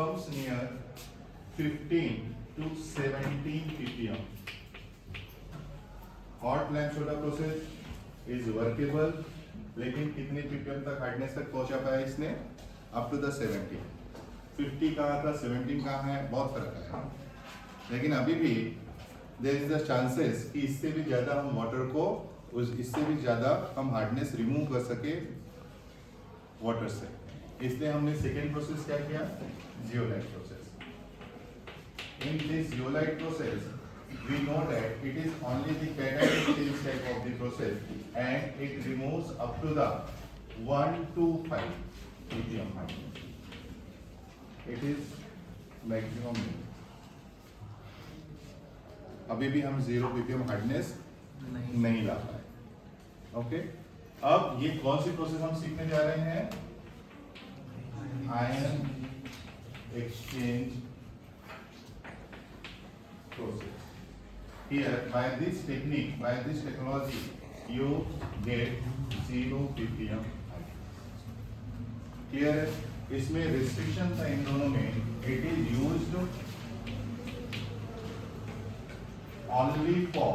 comes near 15 to 17 ppm. Hot lamp soda process is workable, लेकिन कितने ppm तक hardness तक पहुंचा पाया इसने? Up to the 70. 50 कहाँ था, 17 कहाँ है, बहुत फर्क है. लेकिन अभी भी देयर इज द चांसेस कि इससे भी ज्यादा हम वाटर को इससे भी ज्यादा हम हार्डनेस रिमूव कर सके वाटर से. इसलिए हमने सेकेंड प्रोसेस क्या किया? Zeolite process. In this zeolite process we know that it is only the cation exchange type of the process and it removes up to the 1 to 5 ppm hardness. It is maximum. अभी भी हम 0 ppm hardness नहीं ला पाए. Okay, अब ये कौन सी process हम सीखने जा रहे हैं? Ion exchange process. Here, by this technique, by this technology, you get 0 ppm. Clear है? इसमें restriction था इन दोनों में. It is used only for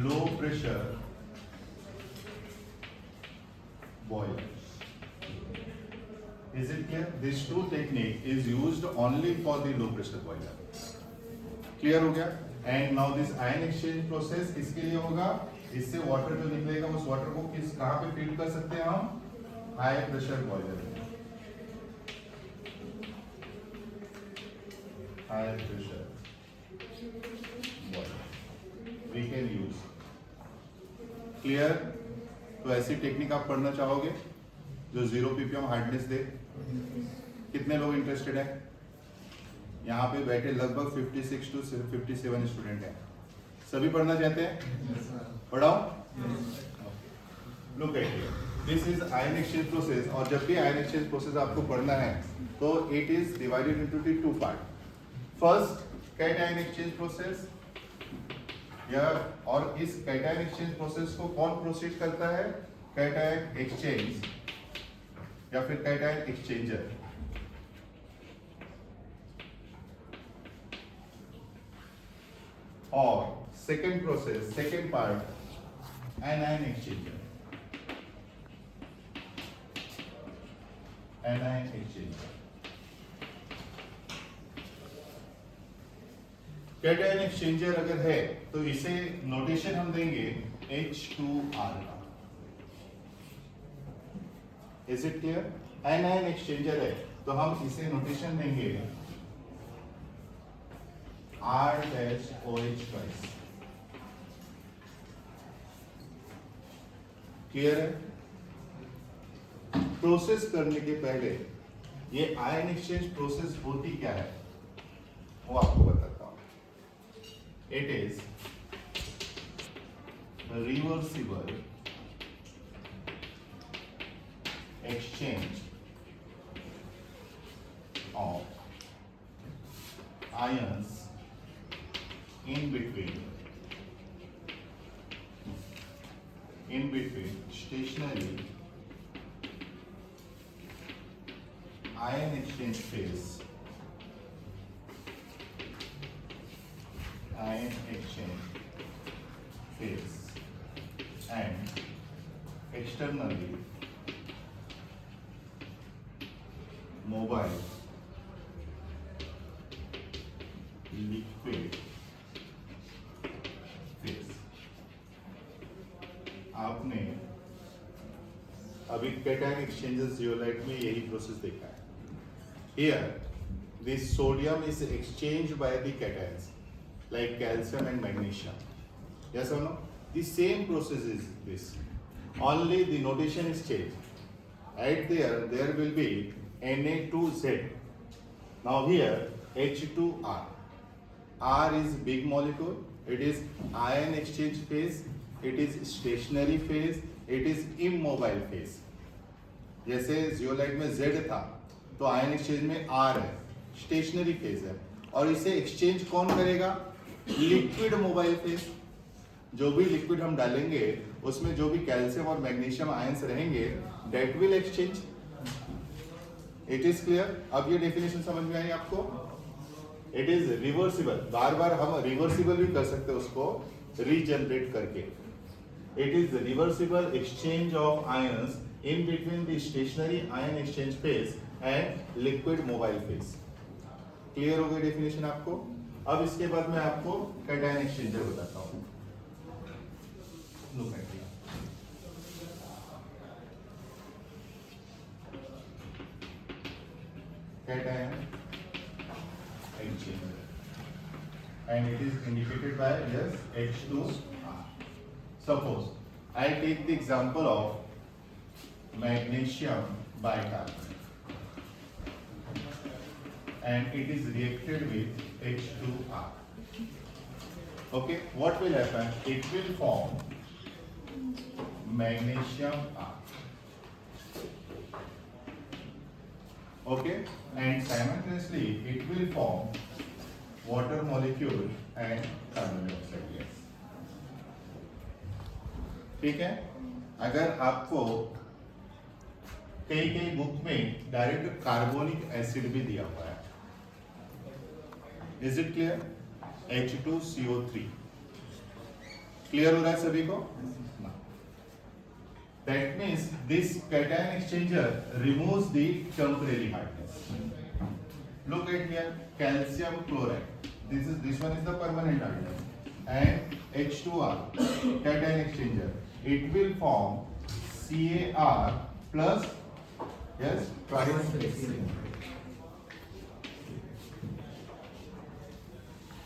low pressure boilers. Is it clear? This two technique is used only for the low pressure boiler. Clear हो गया? And now this ion exchange process किसके लिए होगा? इससे वाटर जो निकलेगा उस वाटर को किस कहां पे फीड कर सकते हैं हम? हाई प्रेशर बॉयलर में. High pressure boiler we can use. Clear? तो ऐसी टेक्निक आप पढ़ना चाहोगे जो 0 ppm हार्डनेस दे? कितने लोग इंटरेस्टेड है? यहाँ पे बैठे लगभग 56 to 57 स्टूडेंट हैं. सभी पढ़ना चाहते हैं? पढ़ाओ. Look at here, this is ion exchange process. और जब भी आयन एक्सचेंज प्रोसेस आपको पढ़ना है तो it is divided into the two part. First cation exchange process, या और इस कैटायन एक्सचेंज प्रोसेस को कौन प्रोसीड करता है? कैटायन एक्सचेंज या फिर कैटायन एक्सचेंजर. और second process, second part, anion exchanger. Anion exchanger. Cation exchanger अगर है तो इसे नोटेशन हम देंगे H2R का. Is it clear? Anion exchanger है तो हम इसे नोटेशन देंगे R-OH twice. क्लियर है? प्रोसेस करने के पहले ये आयन एक्सचेंज प्रोसेस होती क्या है वो आपको बताता हूं. It is reversible exchange of ions in between stationary ion exchange phase and externally mobile liquid phase. आपने अभी कैटायन एक्सचेंजर्स जियोलाइट में यही प्रोसेस देखा है. Here, this sodium is exchanged by the cations like calcium and magnesium. Yes or no? The same process is this. Only the notation is changed. Right there will be Na2Z. Now here H2R. R is big molecule. It is ion exchange phase. It is stationary phase. It is immobile phase. जैसे zeolite में Z था तो ion exchange में R है, stationary phase है. और इसे exchange कौन करेगा? Liquid mobile phase. जो भी लिक्विड हम डालेंगे उसमें जो भी कैल्शियम और मैग्नीशियम आयंस रहेंगे that will exchange. It is clear? अब ये डेफिनेशन समझ में आई आपको? इट इज रिवर्सिबल, बार बार हम रिवर्सिबल भी कर सकते हैं उसको रीजनरेट करके. It is reversible exchange of ions in between the stationary ion exchange phase and liquid mobile phase. Clear हो गई डेफिनेशन आपको? अब इसके बाद मैं आपको कैटायन एक्सचेंजर बताता हूं. Look at here. Cation exchanger and it is indicated by yes H2R. Suppose I take the example of magnesium bicarbonate and it is reacted with H2R. Okay, what will happen? It will form magnesium R. Okay, and simultaneously it will form water molecule and carbon dioxide gas. ठीक है? अगर आपको कई book में direct carbonic acid भी दिया हुआ है. Is it clear? H2CO3. Clear हो रहा है सभी को? That means this cation exchanger removes the temporary hardness. Look at here, calcium chloride. This one is the permanent hardness, and H2R cation exchanger. It will form CaR plus yes twice.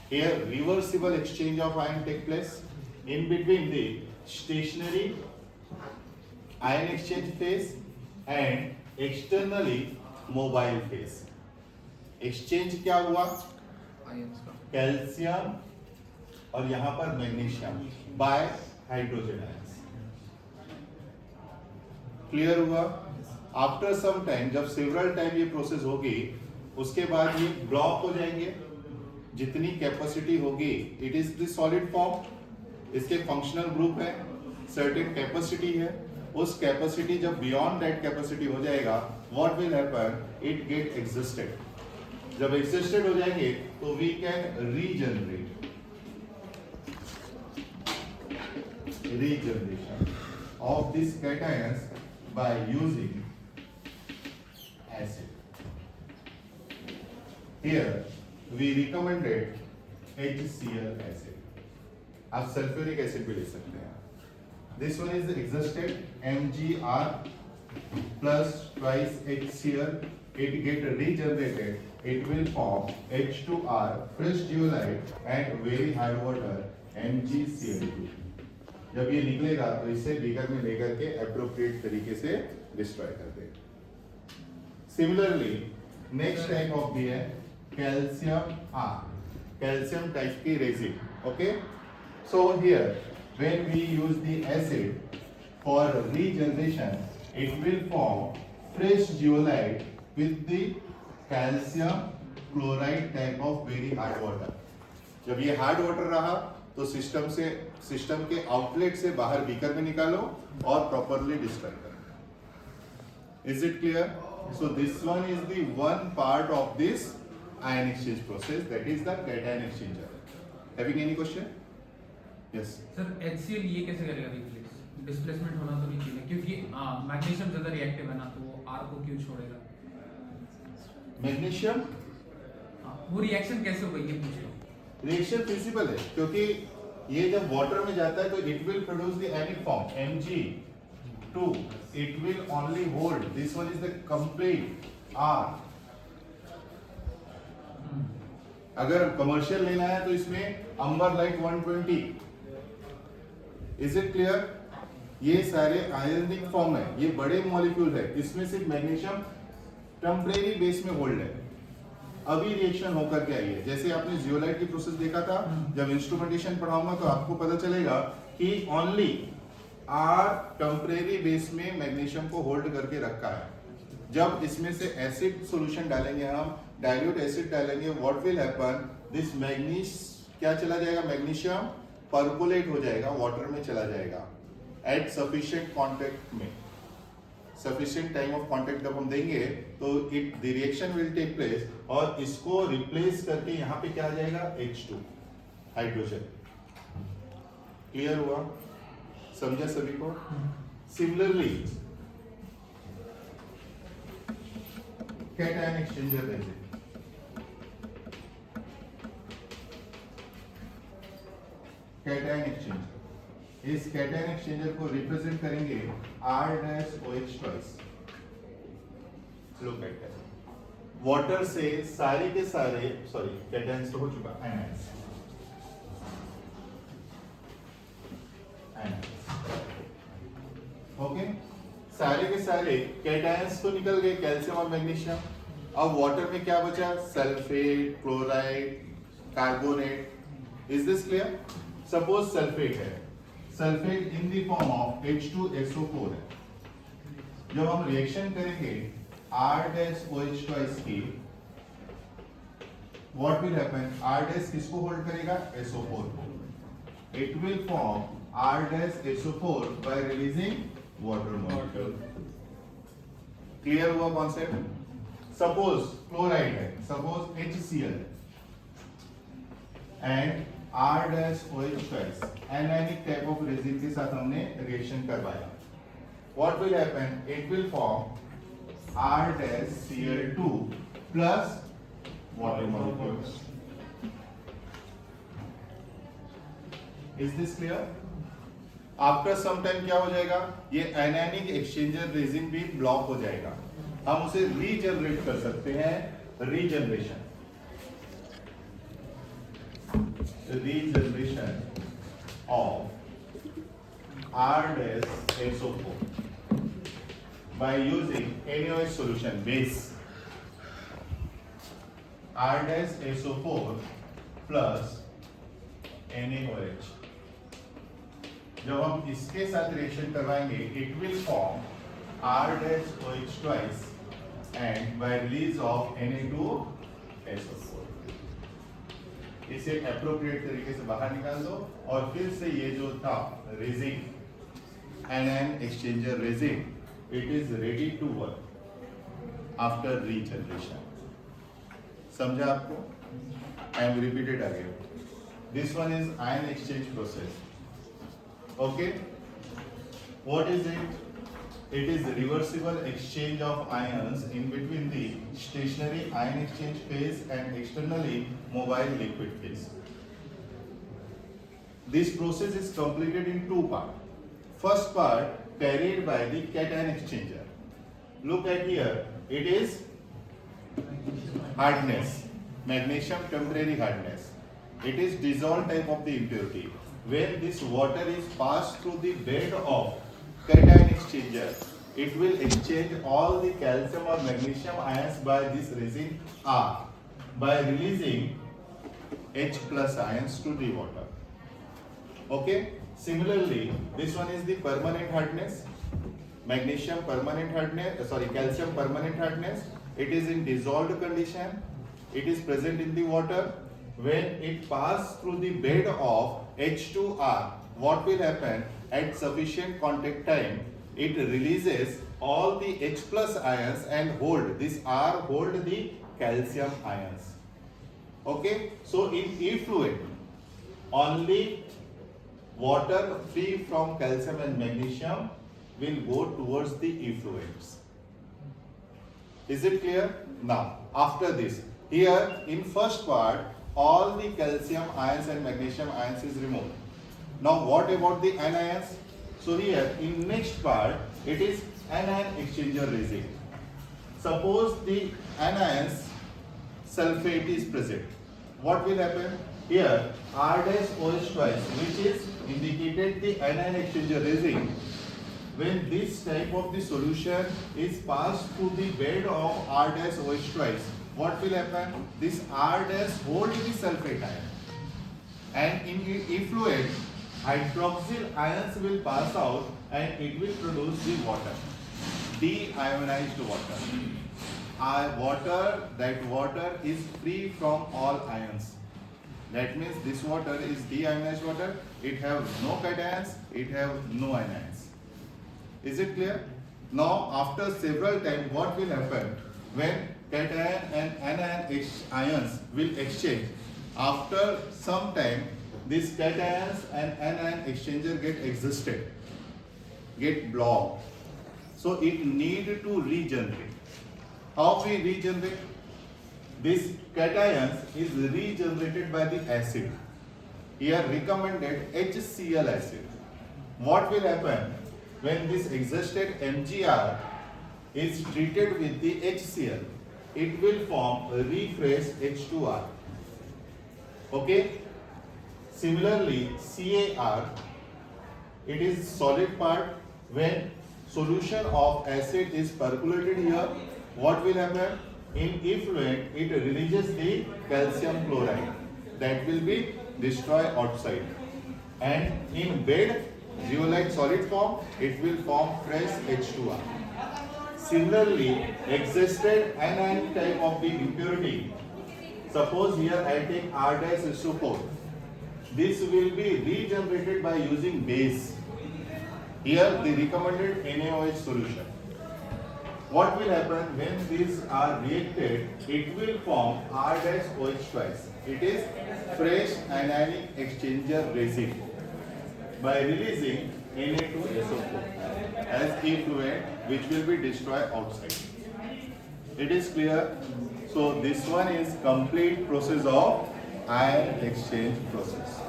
Here reversible exchange of ion take place in between the stationary ion exchange phase and externally mobile phase. Exchange क्या हुआ? Calcium और यहाँ पर magnesium bye hydrogen ions. Clear हुआ? After some time, जब several time ये process होगी, उसके बाद ये ब्लॉक हो जाएंगे. जितनी कैपेसिटी होगी, it is the solid form, इसके फंक्शनल ग्रुप है, सर्टेन कैपेसिटी है. उस कैपेसिटी जब बियॉन्ड दैट कैपेसिटी हो जाएगा, what will happen? It get exhausted. जब एग्जिस्टेड हो जाएंगे तो we can regeneration of this cations by using acid. Here we recommended HCl acid. आप सल्फ्यूरिक एसिड भी ले सकते हैं. This one is existed MgR plus twice HCl. It get regenerated. It will form H2R, fresh zeolite and very high water MgCl2. जब ये निकलेगा तो इसे बीकर में लेकर के एप्रोप्रिएट तरीके से डिस्ट्रॉय कर देगा. Similarly, next type of भी है calcium R, calcium type की resin. Okay, so here when we use the acid for regeneration, it will form fresh zeolite with the calcium chloride type of very hard water. जब ये hard water रहा तो system के outlet से बाहर beaker में निकालो और प्रॉपरली डिस्ट्रॉय करो. Is it clear? So this one is the one part of this ion exchange process, that is the cation exchanger. Having any question? Yes. Sir HCl ये कैसे करेगा रिप्लेस? डिस्प्लेसमेंट होना तो नहीं चाहिए क्योंकि मैग्नीशियम ज्यादा रिएक्टिव है ना, तो वो R को क्यों छोड़ेगा? मैग्नीशियम वो रिएक्शन कैसे होगा ये पूछ लो. रिएक्शन फिजिबल है, क्योंकि ये जब वाटर में जाता है तो it will produce the ionic form Mg2. It will only hold. This one is the complete R. अगर कमर्शियल लेना है तो इसमें अंबर लाइट 120. Is it clear? ये सारे आयनिक फॉर्म है, ये बड़े मॉलिक्यूल है, इसमें सिर्फ मैग्नीशियम टेम्परेरी बेस में होल्ड है. अभी रिएक्शन होकर के आई है. जैसे आपने जियोलाइट की प्रोसेस देखा था, जब इंस्ट्रूमेंटेशन पढ़ाऊंगा तो आपको पता चलेगा कि ओनली आर टेम्परेरी बेस में मैग्नीशियम को होल्ड करके रखा है. जब इसमें से एसिड सॉल्यूशन डालेंगे, हम डाइल्यूट एसिड डालेंगे, what will happen? This manganese क्या चला जाएगा? मैग्नीशियम परकोलेट हो जाएगा, वाटर में चला जाएगा एट सफिशिएंट कांटेक्ट में. सफिशिएंट टाइम ऑफ कांटेक्ट जब हम देंगे तो it the reaction will take place और इसको रिप्लेस करके यहाँ पे क्या आ जाएगा H2 हाइड्रोजन। क्लियर हुआ? समझा सभी को? Similarly cation exchanger resin, cation exchanger, इस कैटायन एक्सचेंजर को रिप्रेजेंट करेंगे R-OH twice. Look at that, water से सारे के सारे, सॉरी कैटायन तो हो चुका, आयनाइज, ओके, सारे के सारे कैटायंस तो निकल गए, कैल्शियम और मैग्नीशियम। अब वाटर में क्या बचा? Sulphate, chloride, carbonate. Is this clear? Suppose sulphate है, sulphate in the form of H2SO4 है। जब हम रिएक्शन करेंगे R-OH ट्वाइस की, व्हाट विल हैपन? R- किसको होल्ड करेगा? SO4 को। It will form R-SO4 by releasing water molecule. Clear हुआ कॉन्सेप्ट? सपोज क्लोराइड है, suppose HCl and R-OH twice, anionic type of resin के साथ हमने रिएक्शन करवाया। What will happen? It will form R-Cl2 plus water molecules. Is this clear? After some time क्या हो जाएगा? ये एनायनिक एक्सचेंजर रेजिन भी ब्लॉक हो जाएगा। हम उसे रीजनरेट कर सकते हैं, regeneration of R-SO4 by using NaOH solution base R-SO4 plus NaOH। जब हम इसके साथ रिएक्शन करवाएंगे, it will form R-OH twice and by release of Na2SO4। इसे एप्रोप्रिएट तरीके से बाहर निकाल दो और फिर से ये जो था resin, anion exchanger resin, it is ready to work after regeneration. समझा आपको? I am repeated again, this one is ion exchange process. Okay, what is it? It is reversible exchange of ions in between the stationary ion exchange phase and externally mobile liquid phase. This process is completed in two parts. First part carried by the cation exchanger. Look at here, it is hardness, magnesium temporary hardness. It is dissolved type of the impurity. When this water is passed through the bed of cation exchanger, it will exchange all the calcium or magnesium ions by this resin R by releasing H plus ions to the water. Okay, similarly this one is the permanent hardness, magnesium permanent hardness, calcium permanent hardness. It is in dissolved condition, it is present in the water. When it passes through the bed of H2R, what will happen? At sufficient contact time, it releases all the H plus ions and this R hold the calcium ions. Okay, so in effluent, only water free from calcium and magnesium will go towards the effluents. Is it clear? Now, after this, here in first part, all the calcium ions and magnesium ions is removed. Now what about the anions? So here in next part, it is anion exchanger resin. Suppose the anions sulfate is present. What will happen? Here R-OH twice, which is indicated the anion exchanger resin. When this type of the solution is passed through the bed of R-OH twice, what will happen? This R dash hold the sulfate ion, and in effluent hydroxyl ions will pass out and it will produce the water, deionized water. That water is free from all ions. That means this water is deionized water. It have no cations, it have no anions. Is it clear? Now after several times, what will happen when cation and anion ions will exchange? After some time, these cations and anion exchanger get exhausted, get blocked. So it need to regenerate. How we regenerate? This cations is regenerated by the acid. Here recommended HCl acid. What will happen when this exhausted MgR is treated with the HCl? It will form a refreshed H2R. Okay? Similarly, CaR, it is solid part. When solution of acid is percolated here, what will happen? In effluent, it releases the calcium chloride that will be destroyed outside. And in bed, zeolite solid form, it will form fresh H2R. Similarly, exhausted anion type of the impurity, suppose here I take R-SO4. This will be regenerated by using base. Here the recommended NaOH solution. What will happen when these are reacted? It will form R-OH twice. It is fresh anionic exchanger resin by releasing Na2SO4 as effluent, which will be destroyed outside. It is clear. So this one is complete process of ion exchange process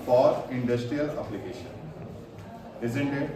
for industrial application, isn't it?